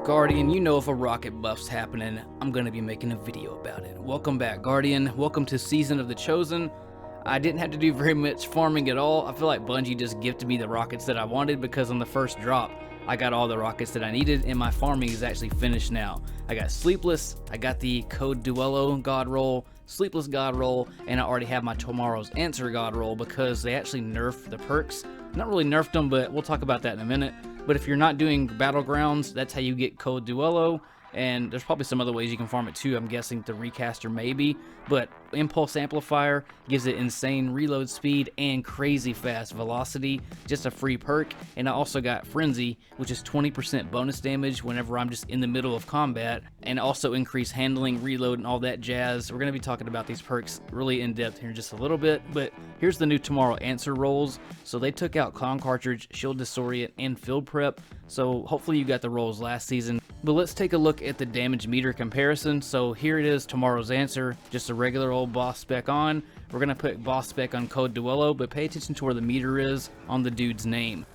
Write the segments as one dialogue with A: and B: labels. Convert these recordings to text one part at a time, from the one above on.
A: Guardian, you know if a rocket buff's happening, I'm going to be making a video about it. Welcome back, Guardian. Welcome to Season of the Chosen. I didn't have to do very much farming at all. I feel like Bungie just gifted me the rockets that I wanted because on the first drop, I got all the rockets that I needed and my farming is actually finished now. I got Sleepless, I got the Code Duello God Roll, Sleepless God Roll, and I already have my Tomorrow's Answer God Roll because they actually nerfed the perks. Not really nerfed them, but we'll talk about that in a minute. But if you're not doing Battlegrounds, that's how you get Code Duello. And there's probably some other ways you can farm it too. I'm guessing the Recaster maybe. But Impulse Amplifier gives it insane reload speed and crazy fast velocity. Just a free perk. And I also got Frenzy, which is 20% bonus damage whenever I'm just in the middle of combat. And also increase handling, reload, and all that jazz. We're going to be talking about these perks really in depth here in just a little bit. But here's the new Tomorrow Answer rolls. So they took out Clown Cartridge, Shield Disorient, and Field Prep. So hopefully you got the rolls last season. But let's take a look at the damage meter comparison. So here it is, Tomorrow's Answer, just a regular old boss spec on. We're going to put boss spec on Code Duello, but pay attention to where the meter is on the dude's name.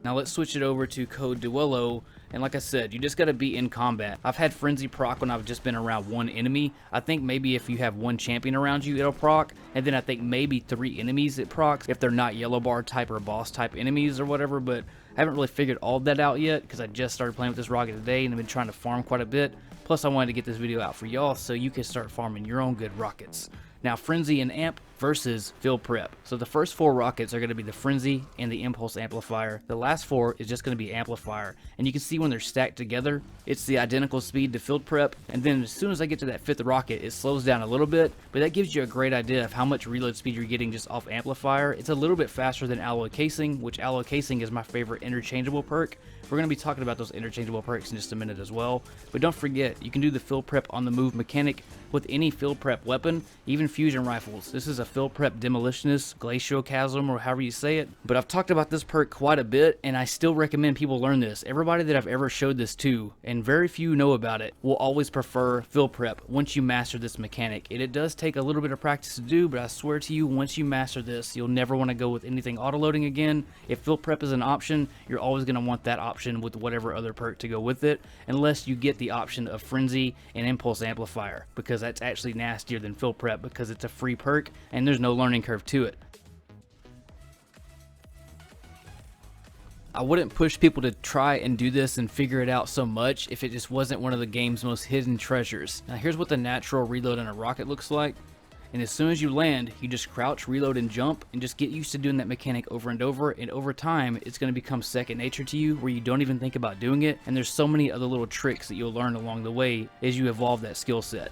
A: Now let's switch it over to Code Duello, and like I said, you just gotta be in combat. I've had Frenzy proc when I've just been around one enemy. I think maybe if you have one champion around you, it'll proc, and then I think maybe 3 enemies it procs if they're not yellow bar type or boss type enemies or whatever, but I haven't really figured all that out yet because I just started playing with this rocket today and I've been trying to farm quite a bit. Plus I wanted to get this video out for y'all so you can start farming your own good rockets. Now, Frenzy and Amp versus Field Prep. So the first 4 rockets are going to be the Frenzy and the Impulse Amplifier. The last 4 is just going to be Amplifier. And you can see when they're stacked together, it's the identical speed to Field Prep. And then as soon as I get to that 5th rocket, it slows down a little bit. But that gives you a great idea of how much reload speed you're getting just off Amplifier. It's a little bit faster than Alloy Casing, which Alloy Casing is my favorite interchangeable perk. We're going to be talking about those interchangeable perks in just a minute as well. But don't forget, you can do the Field Prep on the move mechanic with any Field Prep weapon, even fusion rifles. This is a Field Prep Demolitionist, Glacial Chasm, or however you say it. But I've talked about this perk quite a bit, and I still recommend people learn this. Everybody that I've ever showed this to, and very few know about it, will always prefer Field Prep once you master this mechanic. And it does take a little bit of practice to do, but I swear to you, once you master this, you'll never want to go with anything auto-loading again. If Field Prep is an option, you're always going to want that option with whatever other perk to go with it, unless you get the option of Frenzy and Impulse Amplifier, because that's actually nastier than Field Prep because it's a free perk and there's no learning curve to it. I wouldn't push people to try and do this and figure it out so much if it just wasn't one of the game's most hidden treasures. Now here's what the natural reload on a rocket looks like. And as soon as you land, you just crouch, reload, and jump, and just get used to doing that mechanic over and over. And over time, it's going to become second nature to you where you don't even think about doing it. And there's so many other little tricks that you'll learn along the way as you evolve that skill set.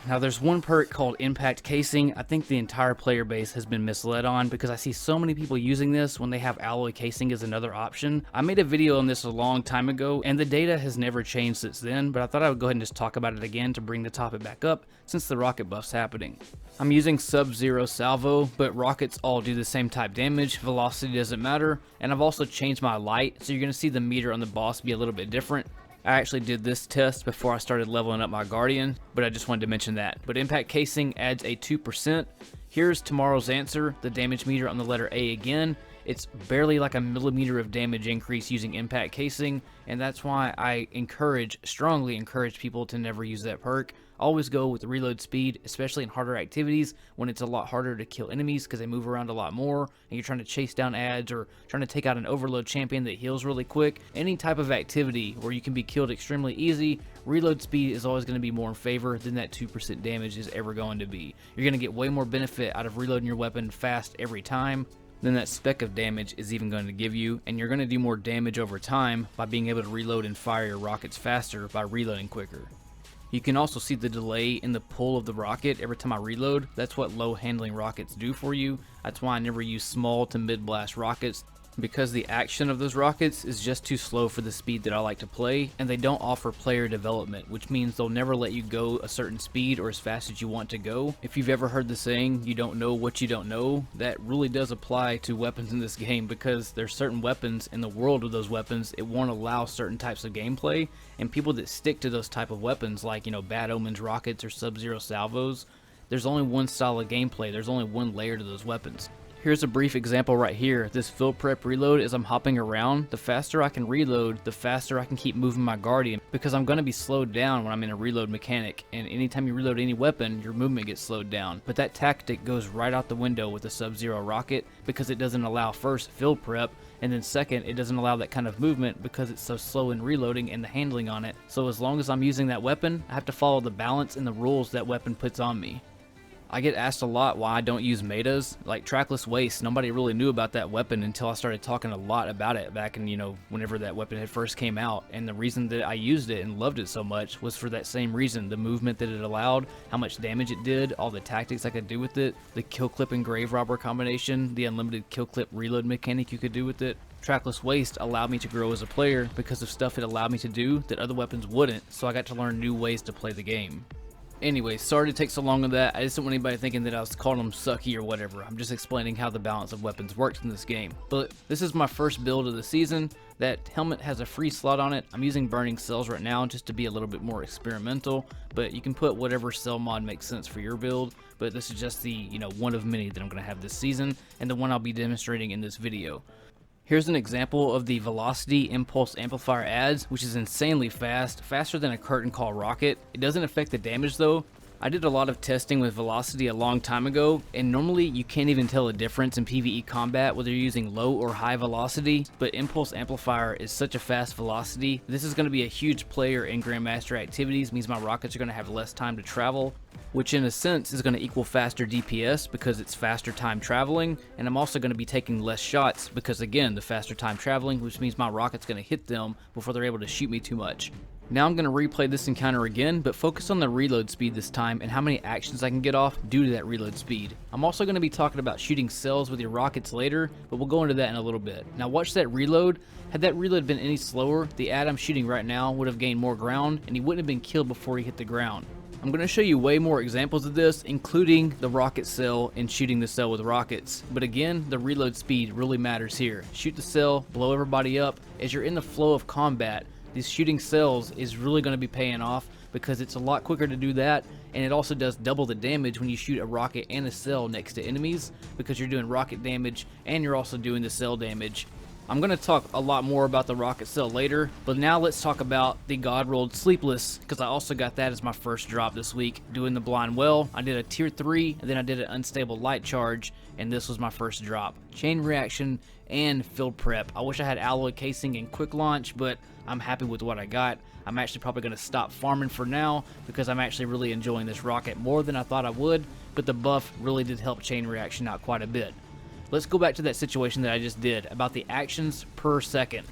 A: Now there's one perk called Impact Casing. I think the entire player base has been misled on because I see so many people using this when they have Alloy Casing as another option. I made a video on this a long time ago and the data has never changed since then, but I thought I would go ahead and just talk about it again to bring the topic back up since the rocket buff's happening. I'm using Sub-Zero Salvo, but rockets all do the same type damage, velocity doesn't matter, and I've also changed my light, so you're going to see the meter on the boss be a little bit different. I actually did this test before I started leveling up my Guardian, but I just wanted to mention that. But Impact Casing adds a 2%. Here's Tomorrow's Answer, the damage meter on the letter A again. It's barely like a millimeter of damage increase using Impact Casing, and that's why I strongly encourage people to never use that perk. Always go with reload speed, especially in harder activities when it's a lot harder to kill enemies because they move around a lot more and you're trying to chase down adds or trying to take out an overload champion that heals really quick. Any type of activity where you can be killed extremely easy, reload speed is always going to be more in favor than that 2% damage is ever going to be. You're going to get way more benefit out of reloading your weapon fast every time than that speck of damage is even going to give you, and you're going to do more damage over time by being able to reload and fire your rockets faster by reloading quicker. You can also see the delay in the pull of the rocket every time I reload. That's what low handling rockets do for you. That's why I never use small to mid blast rockets, because the action of those rockets is just too slow for the speed that I like to play, and they don't offer player development, which means they'll never let you go a certain speed or as fast as you want to go. If you've ever heard the saying, you don't know what you don't know, that really does apply to weapons in this game, because there's certain weapons in the world of those weapons, it won't allow certain types of gameplay, and people that stick to those type of weapons, like, Bad Omens rockets or Sub-Zero salvos, there's only one style of gameplay, there's only one layer to those weapons. Here's a brief example right here. This fill prep reload, as I'm hopping around, the faster I can reload, the faster I can keep moving my Guardian, because I'm going to be slowed down when I'm in a reload mechanic, and anytime you reload any weapon, your movement gets slowed down. But that tactic goes right out the window with the Sub-Zero rocket, because it doesn't allow first fill prep, and then second, it doesn't allow that kind of movement because it's so slow in reloading and the handling on it. So as long as I'm using that weapon, I have to follow the balance and the rules that weapon puts on me. I get asked a lot why I don't use metas, like Trackless Waste. Nobody really knew about that weapon until I started talking a lot about it back in, whenever that weapon had first came out. And the reason that I used it and loved it so much was for that same reason. The movement that it allowed, how much damage it did, all the tactics I could do with it, the kill clip and grave robber combination, the unlimited kill clip reload mechanic you could do with it. Trackless Waste allowed me to grow as a player because of stuff it allowed me to do that other weapons wouldn't, so I got to learn new ways to play the game. Anyway, sorry to take so long on that. I just don't want anybody thinking that I was calling them sucky or whatever. I'm just explaining how the balance of weapons works in this game. But this is my first build of the season. That helmet has a free slot on it. I'm using Burning Cells right now just to be a little bit more experimental, but you can put whatever cell mod makes sense for your build. But this is just the, one of many that I'm going to have this season, and the one I'll be demonstrating in this video. Here's an example of the Velocity Impulse Amplifier adds, which is insanely fast, faster than a curtain call rocket. It doesn't affect the damage though. I did a lot of testing with Velocity a long time ago, and normally you can't even tell a difference in PvE combat whether you're using low or high velocity, but Impulse Amplifier is such a fast velocity. This is going to be a huge player in Grandmaster activities, means my rockets are going to have less time to travel, which in a sense is going to equal faster DPS because it's faster time traveling, and I'm also going to be taking less shots because, again, the faster time traveling, which means my rocket's going to hit them before they're able to shoot me too much. Now I'm going to replay this encounter again, but focus on the reload speed this time and how many actions I can get off due to that reload speed. I'm also going to be talking about shooting cells with your rockets later, but we'll go into that in a little bit. Now watch that reload. Had that reload been any slower, the ad I'm shooting right now would have gained more ground, and he wouldn't have been killed before he hit the ground. I'm going to show you way more examples of this, including the rocket cell and shooting the cell with rockets. But again, the reload speed really matters here. Shoot the cell, blow everybody up. As you're in the flow of combat, these shooting cells is really going to be paying off because it's a lot quicker to do that, and it also does double the damage when you shoot a rocket and a cell next to enemies because you're doing rocket damage and you're also doing the cell damage. I'm going to talk a lot more about the rocket cell later, but now let's talk about the God Rolled Sleepless, because I also got that as my first drop this week. Doing the blind well, I did a tier 3, and then I did an unstable light charge, and this was my first drop. Chain reaction and field prep. I wish I had alloy casing and quick launch, but I'm happy with what I got. I'm actually probably going to stop farming for now because I'm actually really enjoying this rocket more than I thought I would, but the buff really did help chain reaction out quite a bit. Let's go back to that situation that I just did about the actions per second.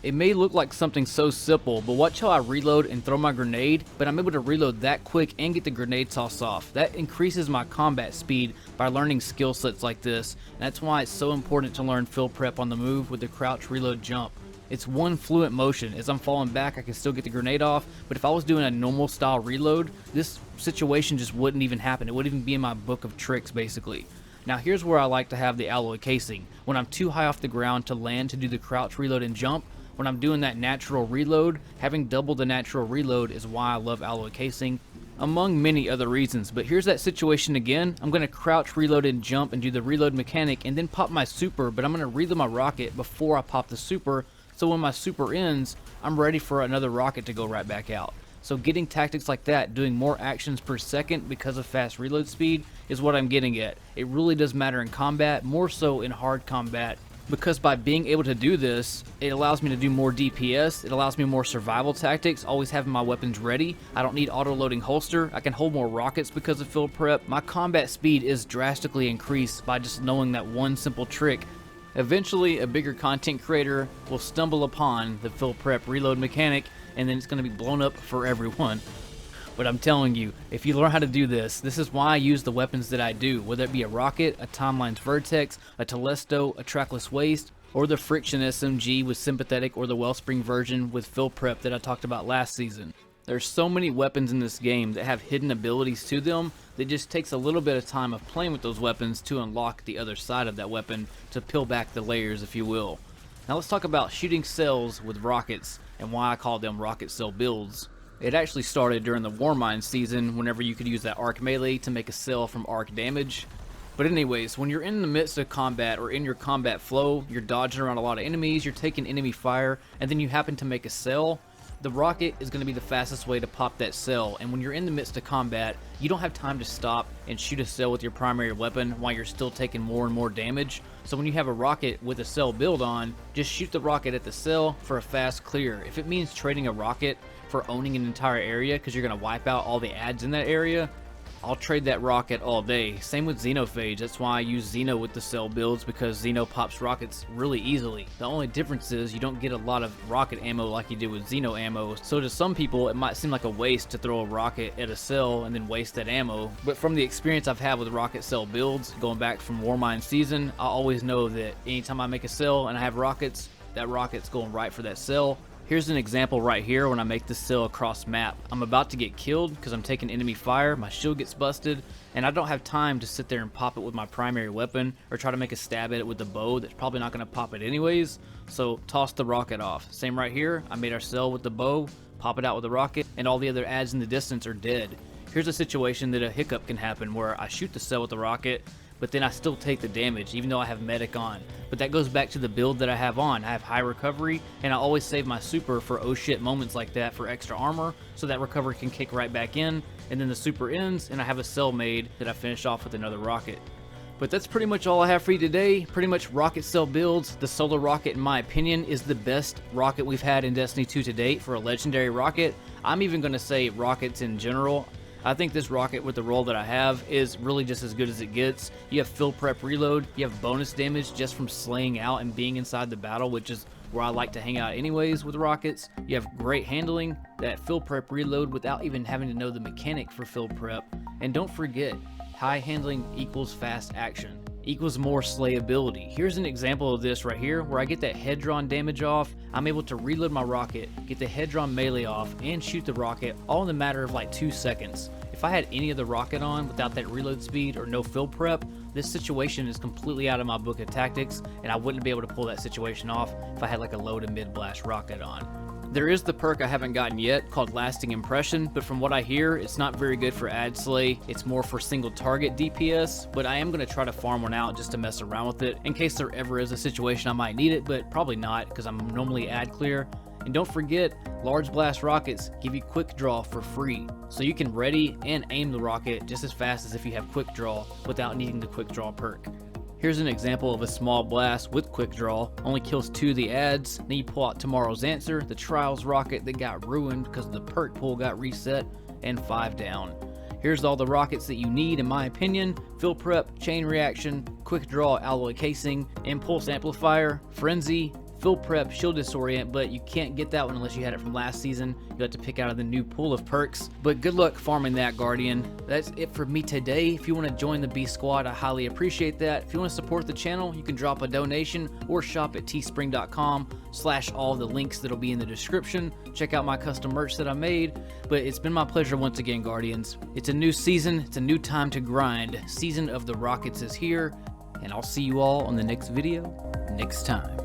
A: It may look like something so simple, but watch how I reload and throw my grenade, but I'm able to reload that quick and get the grenade toss off. That increases my combat speed by learning skill sets like this, and that's why it's so important to learn field prep on the move with the crouch, reload, jump. It's one fluent motion. As I'm falling back, I can still get the grenade off, but if I was doing a normal style reload, this situation just wouldn't even happen. It wouldn't even be in my book of tricks, basically. Now here's where I like to have the alloy casing. When I'm too high off the ground to land to do the crouch, reload, and jump, when I'm doing that natural reload, having double the natural reload is why I love alloy casing, among many other reasons. But here's that situation again. I'm going to crouch, reload, and jump and do the reload mechanic and then pop my super, but I'm going to reload my rocket before I pop the super, so when my super ends, I'm ready for another rocket to go right back out. So getting tactics like that, doing more actions per second because of fast reload speed, is what I'm getting at. It really does matter in combat, more so in hard combat, because by being able to do this, it allows me to do more DPS, it allows me more survival tactics, always having my weapons ready. I don't need auto-loading holster, I can hold more rockets because of field prep. My combat speed is drastically increased by just knowing that one simple trick. Eventually, a bigger content creator will stumble upon the field prep reload mechanic, and then it's going to be blown up for everyone. But I'm telling you, if you learn how to do this, this is why I use the weapons that I do, whether it be a rocket, a Timeline's Vertex, a Telesto, a Trackless Waste, or the Friction SMG with Sympathetic, or the Wellspring version with field prep that I talked about last season. There's so many weapons in this game that have hidden abilities to them that just takes a little bit of time of playing with those weapons to unlock the other side of that weapon, to peel back the layers, if you will. Now let's talk about shooting cells with rockets and why I call them rocket cell builds. It actually started during the Warmind season, whenever you could use that arc melee to make a cell from arc damage. But anyways, when you're in the midst of combat or in your combat flow, you're dodging around a lot of enemies, you're taking enemy fire, and then you happen to make a cell, the rocket is going to be the fastest way to pop that cell. And when you're in the midst of combat, you don't have time to stop and shoot a cell with your primary weapon while you're still taking more and more damage. So when you have a rocket with a cell build on, just shoot the rocket at the cell for a fast clear. If it means trading a rocket for owning an entire area because you're going to wipe out all the adds in that area, I'll trade that rocket all day. Same with Xenophage. That's why I use Xeno with the cell builds, because Xeno pops rockets really easily. The only difference is you don't get a lot of rocket ammo like you do with Xeno ammo. So to some people, it might seem like a waste to throw a rocket at a cell and then waste that ammo. But from the experience I've had with rocket cell builds, going back from Warmind season, I always know that anytime I make a cell and I have rockets, that rocket's going right for that cell. Here's an example right here when I make this cell across map. I'm about to get killed because I'm taking enemy fire, my shield gets busted, and I don't have time to sit there and pop it with my primary weapon or try to make a stab at it with the bow that's probably not going to pop it anyways, so toss the rocket off. Same right here, I made our cell with the bow, pop it out with the rocket, and all the other adds in the distance are dead. Here's a situation that a hiccup can happen where I shoot the cell with the rocket, but then I still take the damage even though I have medic on. But that goes back to the build that I have on. I have high recovery, and I always save my super for oh shit moments like that for extra armor, so that recovery can kick right back in, and then the super ends and I have a cell made that I finish off with another rocket. But that's pretty much all I have for you today. Pretty much rocket cell builds. The solar rocket, in my opinion, is the best rocket we've had in Destiny 2 to date for a legendary rocket. I'm even going to say rockets in general. I think this rocket with the roll that I have is really just as good as it gets. You have fill prep reload, you have bonus damage just from slaying out and being inside the battle, which is where I like to hang out anyways with rockets. You have great handling, that fill prep reload without even having to know the mechanic for fill prep. And don't forget, high handling equals fast action, equals more slayability. Here's an example of this right here where I get that head drawn damage off. I'm able to reload my rocket, get the head drawn melee off, and shoot the rocket all in a matter of like 2 seconds. If I had any of the rocket on without that reload speed or no fill prep, this situation is completely out of my book of tactics, and I wouldn't be able to pull that situation off if I had like a low to mid blast rocket on. There is the perk I haven't gotten yet called Lasting Impression, but from what I hear, it's not very good for ad slay. It's more for single target DPS, but I am going to try to farm one out just to mess around with it in case there ever is a situation I might need it, but probably not because I'm normally ad clear. And don't forget, large blast rockets give you quick draw for free, so you can ready and aim the rocket just as fast as if you have quick draw without needing the quick draw perk. Here's an example of a small blast with quick draw, only kills 2 of the adds. Then you pull out Tomorrow's Answer, the Trials rocket that got ruined because the perk pool got reset, and 5 down. Here's all the rockets that you need in my opinion: fill prep, chain reaction, quick draw alloy casing, impulse amplifier, frenzy, fill prep, shield disorient, but you can't get that one unless you had it from last season. You have to pick out of the new pool of perks. But good luck farming that, Guardian. That's it for me today. If you want to join the B Squad, I highly appreciate that. If you want to support the channel, you can drop a donation or shop at teespring.com/all the links that'll be in the description. Check out my custom merch that I made. But it's been my pleasure once again, Guardians. It's a new season. It's a new time to grind. Season of the Rockets is here, and I'll see you all on the next video next time.